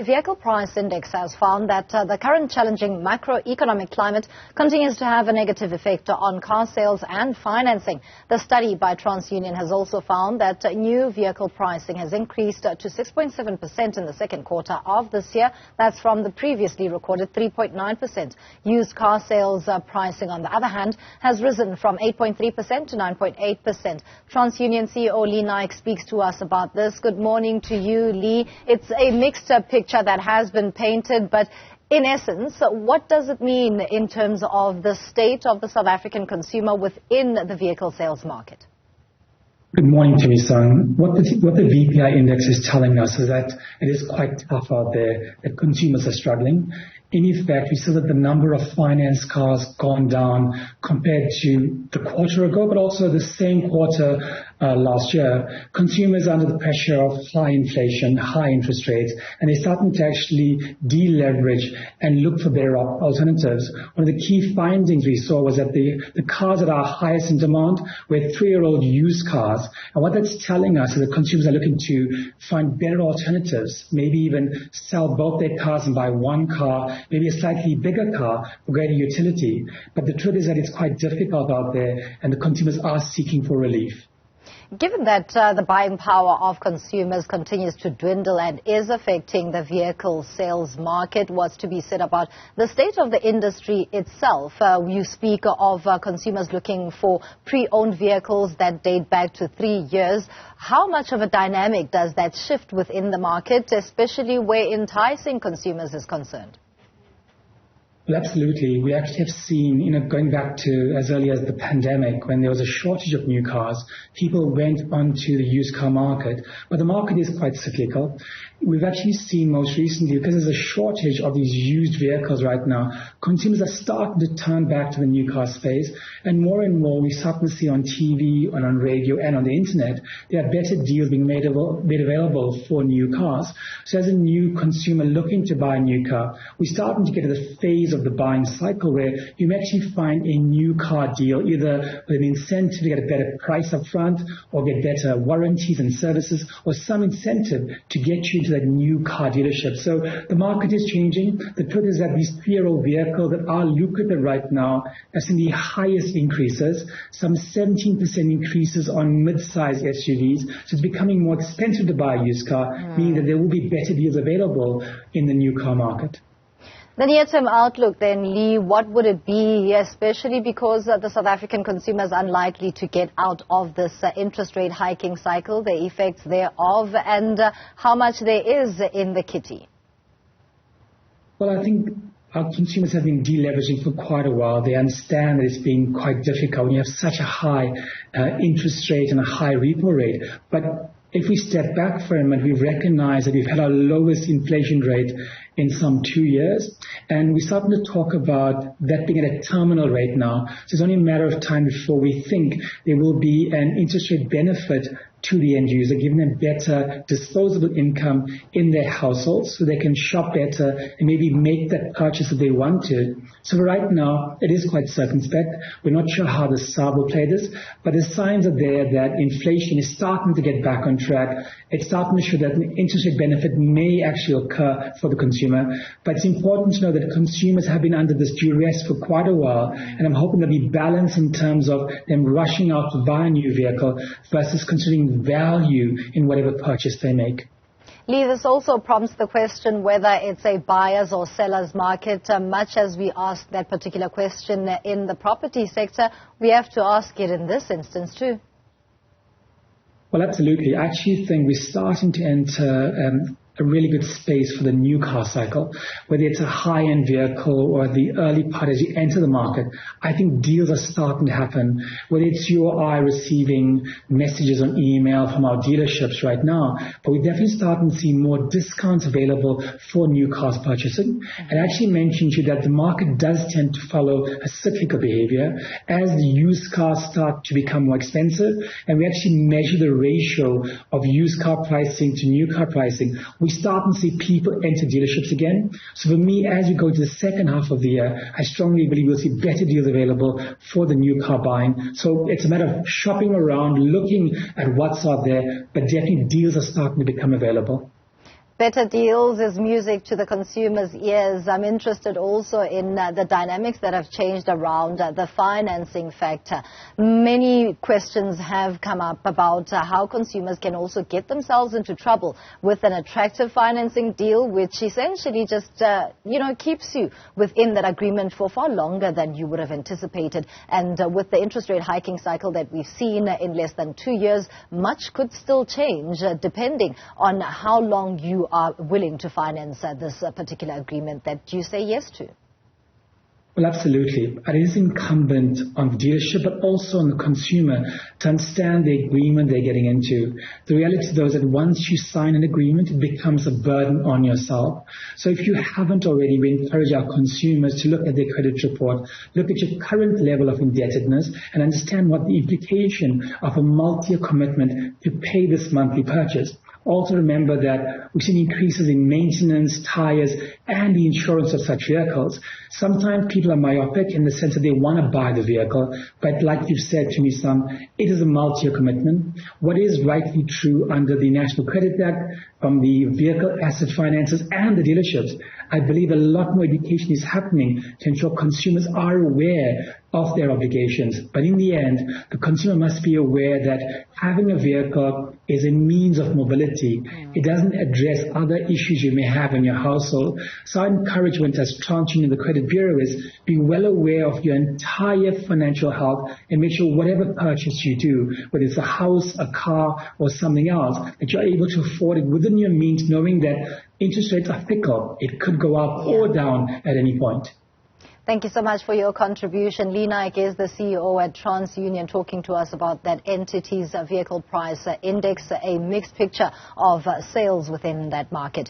The Vehicle Price Index has found that the current challenging macroeconomic climate continues to have a negative effect on car sales and financing. The study by TransUnion has also found that new vehicle pricing has increased to 6.7% in the second quarter of this year. That's from the previously recorded 3.9%. Used car sales pricing, on the other hand, has risen from 8.3% to 9.8%. TransUnion CEO Lee Naik speaks to us about this. Good morning to you, Lee. It's a mixed picture that has been painted, but in essence, what does it mean in terms of the state of the South African consumer within the vehicle sales market? Good morning, Timmy-san. What the VPI index is telling us is that it is quite tough out there, that consumers are struggling. In effect, we see that the number of finance cars gone down compared to the quarter ago, but also the same quarter last year. Consumers are under the pressure of high inflation, high interest rates, and they're starting to actually deleverage and look for better alternatives. One of the key findings we saw was that the cars that are highest in demand were 3-year-old used cars. And what that's telling us is that consumers are looking to find better alternatives, maybe even sell both their cars and buy one car, maybe a slightly bigger car for greater utility. But the truth is that it's quite difficult out there, and the consumers are seeking for relief. Given that the buying power of consumers continues to dwindle and is affecting the vehicle sales market, what's to be said about the state of the industry itself? You speak of consumers looking for pre-owned vehicles that date back to 3 years. How much of a dynamic does that shift within the market, especially where enticing consumers is concerned? Well, absolutely. We actually have seen, going back to as early as the pandemic, when there was a shortage of new cars, people went onto the used car market. But the market is quite cyclical. We've actually seen most recently, because there's a shortage of these used vehicles right now, consumers are starting to turn back to the new car space. And more we start to see on TV and on radio and on the internet, there are better deals being made available for new cars. So as a new consumer looking to buy a new car, we're starting to get to the phase of the buying cycle where you may actually find a new car deal, either with an incentive to get a better price up front or get better warranties and services, or some incentive to get you into that new car dealership. So the market is changing. The truth is that these 3-year-old vehicles that are lucrative right now have seen the highest increases, some 17% increases on mid-sized SUVs. So it's becoming more expensive to buy a used car, meaning that there will be better deals available in the new car market. The near-term outlook then, Lee, what would it be, especially because the South African consumer is unlikely to get out of this interest rate hiking cycle, the effects thereof, and how much there is in the kitty? Well, I think our consumers have been deleveraging for quite a while. They understand that it's been quite difficult when you have such a high interest rate and a high repo rate. But if we step back for a moment, we recognize that we've had our lowest inflation rate in some 2 years. And we're starting to talk about that being at a terminal rate now. So it's only a matter of time before we think there will be an interest rate benefit to the end user, giving them better disposable income in their households so they can shop better and maybe make that purchase that they want to. So right now, it is quite circumspect. We're not sure how the SARB will play this, but the signs are there that inflation is starting to get back on track. It's starting to show that an interest rate benefit may actually occur for the consumer. But it's important to know that consumers have been under this duress for quite a while, and I'm hoping there'll be balance in terms of them rushing out to buy a new vehicle versus considering value in whatever purchase they make. Lee, this also prompts the question whether it's a buyer's or seller's market. Much as we ask that particular question in the property sector, we have to ask it in this instance too. Well, absolutely. I actually think we're starting to enter a really good space for the new car cycle, whether it's a high-end vehicle or the early part as you enter the market. I think deals are starting to happen, whether it's you or I receiving messages on email from our dealerships right now, but we're definitely starting to see more discounts available for new cars purchasing. And I actually mentioned to you that the market does tend to follow a cyclical behavior as the used cars start to become more expensive, and we actually measure the ratio of used car pricing to new car pricing. We start to see people enter dealerships again. So for me, as we go into the second half of the year, I strongly believe we'll see better deals available for the new car buying. So it's a matter of shopping around, looking at what's out there, but definitely deals are starting to become available. Better deals is music to the consumer's ears. I'm interested also in the dynamics that have changed around the financing factor. Many questions have come up about how consumers can also get themselves into trouble with an attractive financing deal, which essentially just, keeps you within that agreement for far longer than you would have anticipated. And with the interest rate hiking cycle that we've seen in less than 2 years, much could still change depending on how long you are willing to finance this particular agreement that you say yes to. Well, absolutely. It is incumbent on the dealership, but also on the consumer to understand the agreement they're getting into. The reality, though, is that once you sign an agreement, it becomes a burden on yourself. So if you haven't already, we encourage our consumers to look at their credit report, look at your current level of indebtedness, and understand what the implication of a multi-year commitment to pay this monthly purchase. Also remember that we've seen increases in maintenance, tires, and the insurance of such vehicles. Sometimes people are myopic in the sense that they want to buy the vehicle, but like you've said to me, Sam, it is a multi-year commitment. What is rightly true under the National Credit Act, from the vehicle asset financiers and the dealerships, I believe a lot more education is happening to ensure consumers are aware of their obligations. But in the end, the consumer must be aware that having a vehicle is a means of mobility. It doesn't address other issues you may have in your household. So our encouragement as TransUnion, the Credit Bureau, is be well aware of your entire financial health and make sure whatever purchase you do, whether it's a house, a car, or something else, that you're able to afford it within your means, knowing that interest rates are fickle. It could go up or down at any point. Thank you so much for your contribution. Lee Naik is the CEO at TransUnion, talking to us about that entity's vehicle price index, a mixed picture of sales within that market.